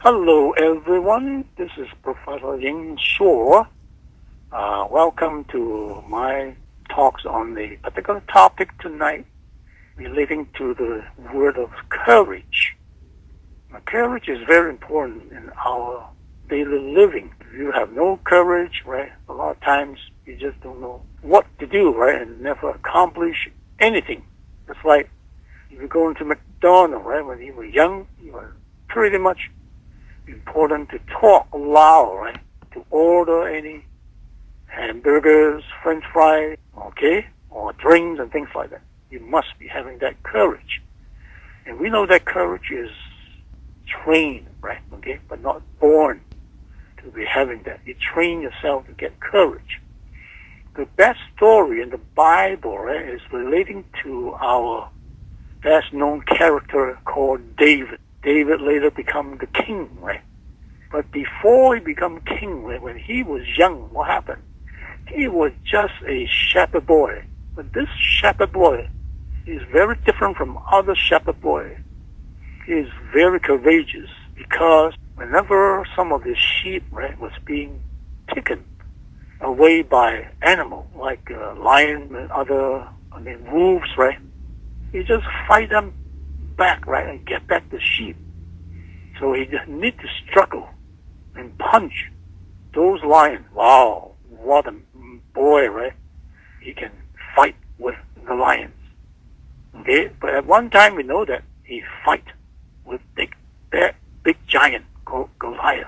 Hello, everyone. This is Professor Ying Shaw. Welcome to my talks on the particular topic tonight relating to the word of courage. Now, courage is very important in our daily living. If you have no courage, right, a lot of times you just don't know what to do, right, and never accomplish anything. It's like if you go into McDonald's, right, when you were young, you were pretty much important to talk loud, right? To order any hamburgers, French fries, okay, or drinks and things like that. You must be having that courage. And we know that courage is trained, right? Okay, but not born to be having that. You train yourself to get courage. The best story in the Bible, right, is relating to our best known character called David. David later became the king, right? But before he became king, right, when he was young, what happened? He was just a shepherd boy. But this shepherd boy is very different from other shepherd boys. He is very courageous because whenever some of his sheep, right, was being taken away by animal like lion and wolves, right, he just fight them back, right, and get back the sheep. So he just need to struggle and punch those lions. Wow, what a boy, right? He can fight with the lions. Okay, but at one time we know that he fight with that big giant called Goliath.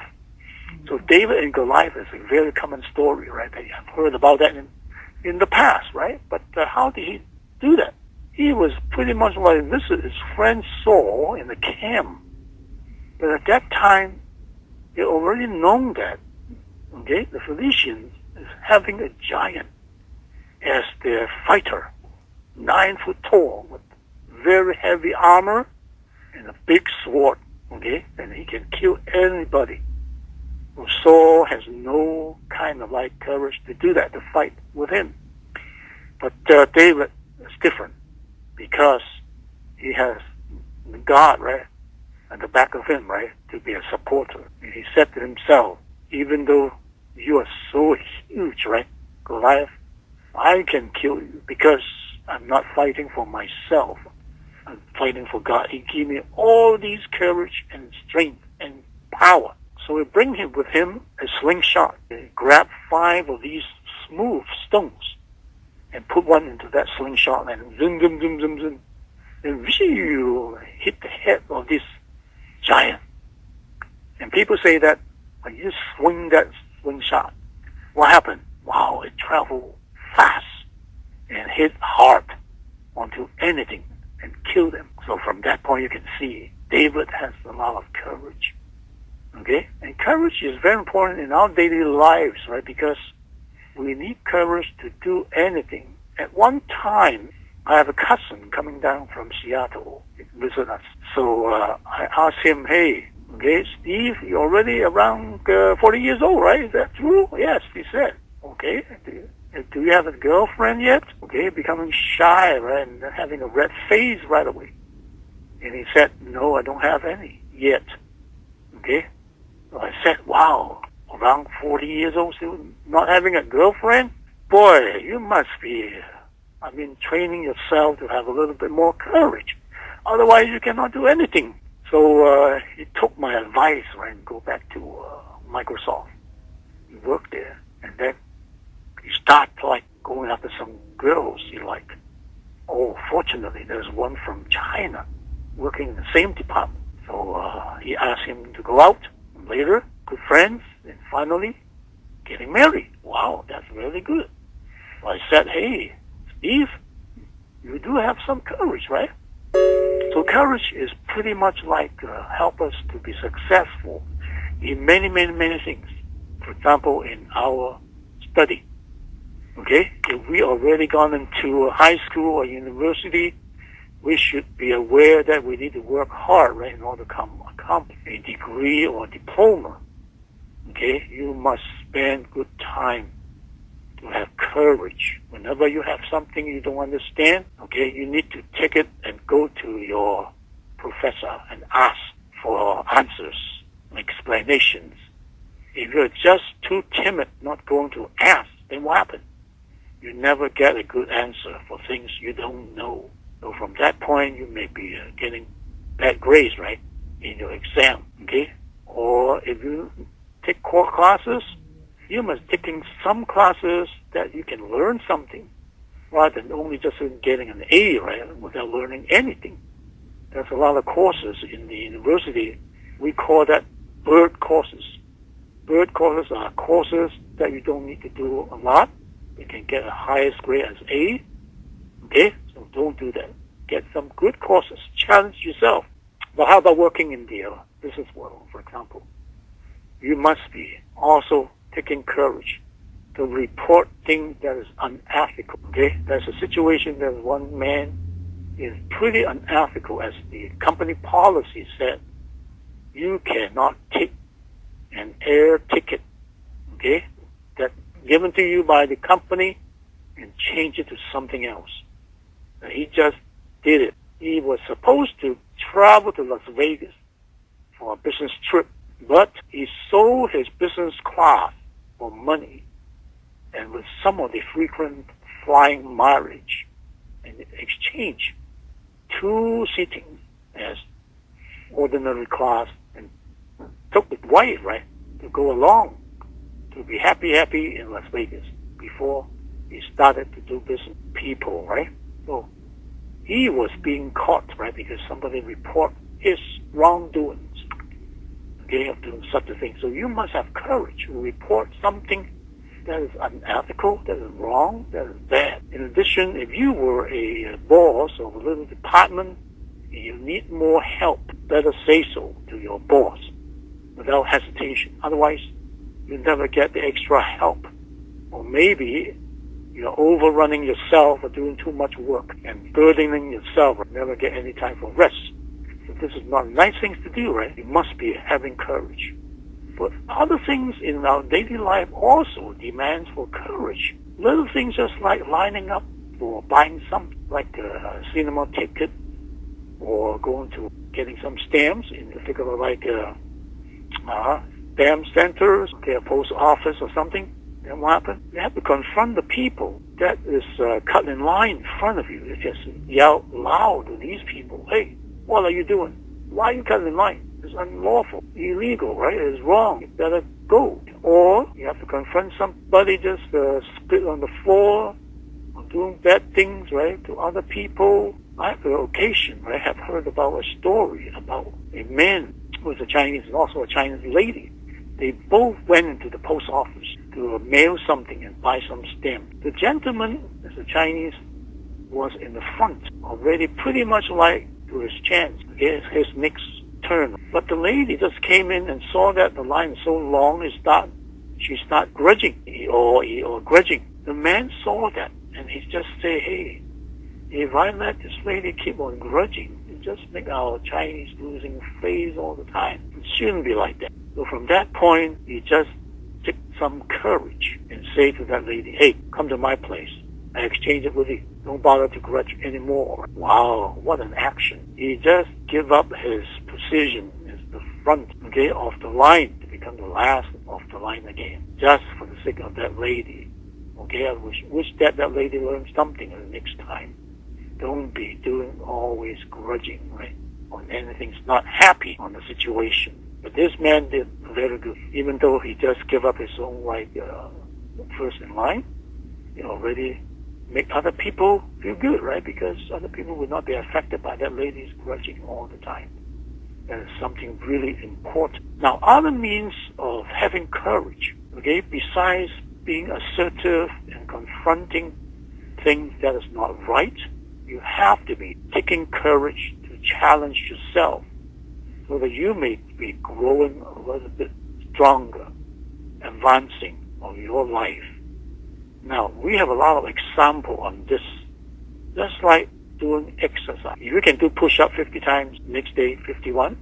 So David and Goliath is a very common story, right? I've heard about that in the past, right? But how did he do that? He was pretty much like this is his friend Saul in the camp. But at that time, they already known that, okay, the Philistines is having a giant as their fighter, 9 foot tall, with very heavy armor and a big sword, okay, and he can kill anybody. Well, Saul has no kind of like courage to do that, to fight with him. But David is different, because he has God, right, at the back of him, right, to be a supporter. And he said to himself, even though you are so huge, right, Goliath, I can kill you because I'm not fighting for myself. I'm fighting for God. He gave me all these courage and strength and power. So he bring him with him a slingshot. He grabbed 5 of these smooth stones and put one into that slingshot and zoom, zoom, zoom, zoom, zoom. And hit the head of this giant. And people say that when you swing that slingshot, what happened? Wow, it traveled fast and hit hard onto anything and killed them. So from that point you can see David has a lot of courage. Okay? And courage is very important in our daily lives, right? Because we need courage to do anything. At one time, I have a cousin coming down from Seattle to visit us. So I asked him, hey, okay, Steve, you're already around 40 years old, right? Is that true? Yes, he said. Okay, do you have a girlfriend yet? Okay, becoming shy, right, and having a red face right away. And he said, no, I don't have any yet. Okay? So I said, wow, around 40 years old, still not having a girlfriend? Boy, you must be, training yourself to have a little bit more courage. Otherwise, you cannot do anything. So he took my advice, right, and go back to Microsoft. He worked there, and then he started like going after some girls he liked. Oh, fortunately, there's one from China working in the same department. So he asked him to go out. And later, good friends, and finally, getting married. Wow, that's really good. So I said, hey, Steve, you do have some courage, right? So courage is pretty much like help us to be successful in many, many, many things. For example, in our study. Okay? If we already gone into high school or university, we should be aware that we need to work hard, right, in order to accomplish a degree or diploma. Okay? You must spend good time to have courage. Whenever you have something you don't understand, okay, you need to take it and go to your professor and ask for answers. explanations. If you're just too timid, not going to ask, then what happens? You never get a good answer for things you don't know. So from that point, you may be getting bad grades, right, in your exam, okay? Or if you take core classes, you must taking some classes that you can learn something, rather than only just getting an A, right, without learning anything. There's a lot of courses in the university. We call that bird courses. Bird courses are courses that you don't need to do a lot. You can get a highest grade as A. Okay? So don't do that. Get some good courses. Challenge yourself. But how about working in the business world, for example? You must be also taking courage to report things that is unethical. Okay? There's a situation that one man is pretty unethical, as the company policy said. You cannot take an air ticket, okay, that's given to you by the company and change it to something else. And he just did it. He was supposed to travel to Las Vegas for a business trip, but he sold his business class for money and with some of the frequent flying mileage in exchange 2 sittings as ordinary class and took his wife, right, to go along to be happy in Las Vegas before he started to do business people, right? So he was being caught, right, because somebody report his wrongdoings, okay, of doing such a thing. So you must have courage to report something that is unethical, that is wrong, that is bad. In addition, if you were a boss of a little department, you need more help, better say so to your boss without hesitation. Otherwise, you never get the extra help. Or maybe you're overrunning yourself or doing too much work and burdening yourself or never get any time for rest. So this is not nice things to do, right? You must be having courage. But other things in our daily life also demands for courage. Little things just like lining up for buying something, like a cinema ticket, or going to getting some stamps, in particular like stamp centers, okay, a post office or something. Then what happens? You have to confront the people that is cut in line in front of you. You just yell loud to these people, hey, what are you doing? Why are you cutting in line? It's unlawful, illegal, right? It's wrong. You better go. Or you have to confront somebody just spit on the floor or doing bad things, right, to other people. I have an occasion, right, have heard about a story about a man who was a Chinese and also a Chinese lady. They both went into the post office to mail something and buy some stamps. The gentleman, as a Chinese, was in the front, already pretty much like to his chance, his next turn. But the lady just came in and saw that the line is so long, she started grudging or grudging. The man saw that and he just said, hey, if I let this lady keep on grudging, it just make our Chinese losing face all the time. It shouldn't be like that. So from that point, he just took some courage and say to that lady, hey, come to my place. I exchange it with you. Don't bother to grudge anymore. Wow, what an action. He just give up his position as the front, okay, of the line to become the last of the line again, just for the sake of that lady. Okay, I wish that lady learned something the next time. Don't be doing always grudging, right, on anything's not happy on the situation. But this man did very good. Even though he just gave up his own right first in line, he already make other people feel good, right? Because other people will not be affected by that lady's grudging all the time. That is something really important. Now, other means of having courage, okay, besides being assertive and confronting things that is not right, you have to be taking courage to challenge yourself so that you may be growing a little bit stronger, advancing of your life. Now, we have a lot of example on this. Just like doing exercise. You can do push-up 50 times, next day 51,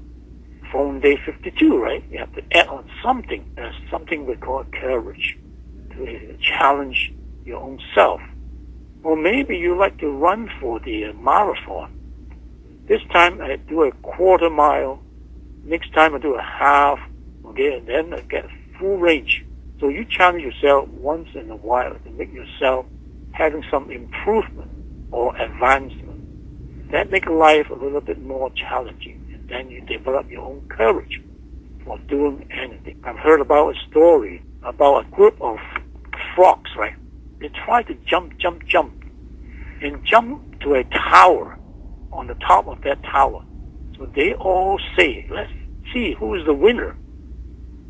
following day 52, right? You have to add on something. There's something we call courage to challenge your own self. Or maybe you like to run for the marathon. This time I do a quarter mile. Next time I do a half okay, and then get full range. So you challenge yourself once in a while to make yourself having some improvement or advancement. That makes life a little bit more challenging, and then you develop your own courage for doing anything. I've heard about a story about a group of frogs, right? They try to jump, and jump to a tower on the top of that tower. So they all say, let's see who is the winner.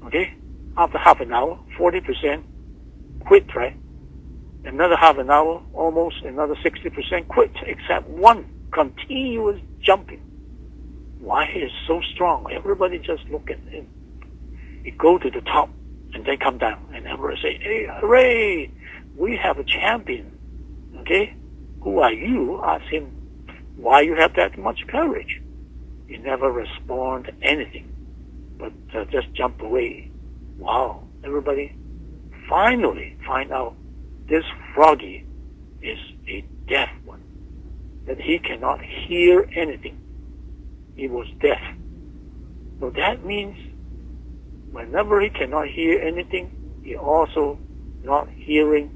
Okay? After half an hour, 40% quit, right? Another half an hour, almost another 60% quit, except one continuous jumping. Why he is so strong? Everybody just look at him. He go to the top and then come down, and everybody say, hey, hooray! We have a champion. Okay? Who are you? Ask him why you have that much courage. He never respond to anything, but just jump away. Wow! Everybody finally find out this froggy is a deaf one, that he cannot hear anything. He was deaf. So that means whenever he cannot hear anything, he also not hearing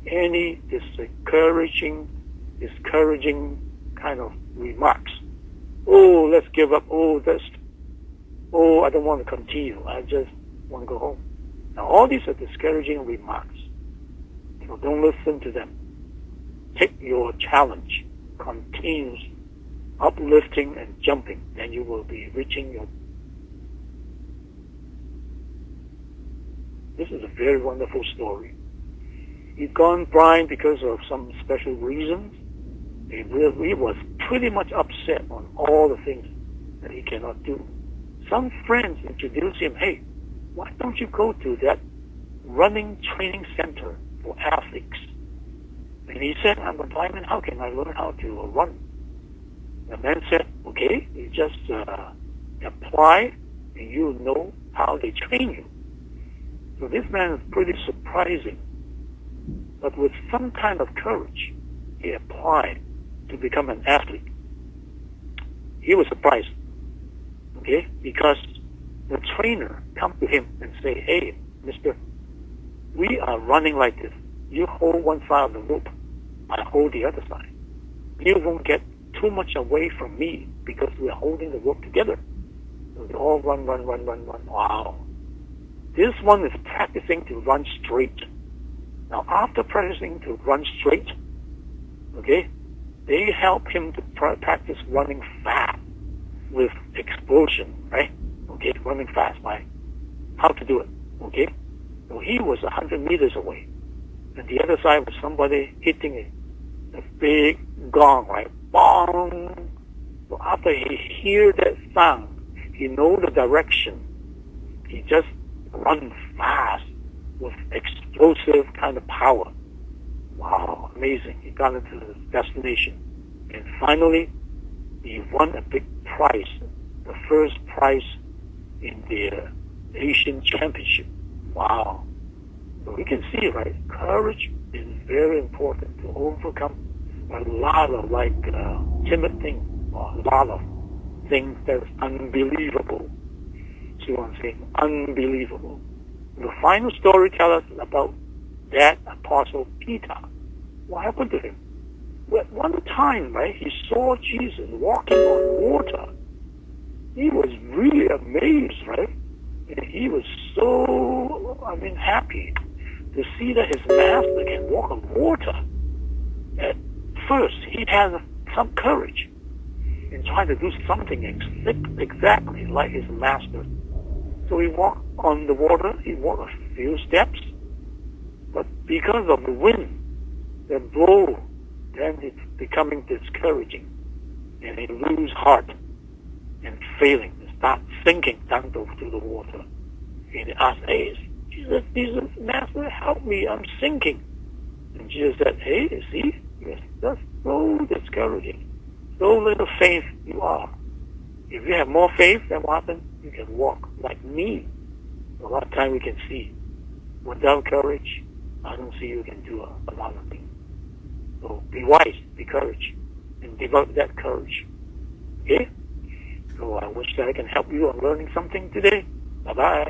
any discouraging kind of remarks. Oh, let's give up. Oh, I don't want to continue. I just want to go home. Now, all these are discouraging remarks. So don't listen to them. Take your challenge, continuous uplifting and jumping, then you will be reaching your... This is a very wonderful story. He'd gone blind because of some special reasons. He was pretty much upset on all the things that he cannot do. Some friends introduced him, hey, why don't you go to that running training center for athletes? And he said, I'm a blind man, how can I learn how to run? The man said, okay, you just apply and you know how they train you. So this man is pretty surprising. But with some kind of courage, he applied to become an athlete. He was surprised, okay, because the trainer come to him and say, hey, mister, we are running like this. You hold one side of the rope, I hold the other side. You won't get too much away from me because we are holding the rope together. So they all run. Wow. This one is practicing to run straight. Now, after practicing to run straight, okay, they help him to practice running fast with explosion, right? Okay, running fast by how to do it, okay? So he was 100 meters away. And the other side was somebody hitting a big gong, right? Bong! So after he hear that sound, he know the direction. He just run fast with explosive kind of power. Wow, amazing. He got into the destination. And finally, he won a big prize, the first prize in the Asian Championship. Wow. So we can see, right, courage is very important to overcome a lot of timid things, or a lot of things that's unbelievable. See what I'm saying? Unbelievable. The final story tells us about that Apostle Peter. What happened to him? Well, one time, right, he saw Jesus walking on water. He was really amazed, right? And he was so, happy to see that his master can walk on water. At first, he had some courage in trying to do something exactly like his master. So he walked on the water, he walked a few steps, but because of the wind that blow, then it's becoming discouraging, and he lose heart and failing, start sinking down to the water. And he asked, hey, Jesus, Master, help me, I'm sinking. And Jesus said, hey, see, yes, that's so discouraging. So little faith you are. If you have more faith, then what happens? You can walk like me. A lot of time we can see. Without courage, I don't see you can do a lot of things. So be wise, be courage, and develop that courage. Okay? So I wish that I can help you on learning something today. Bye-bye.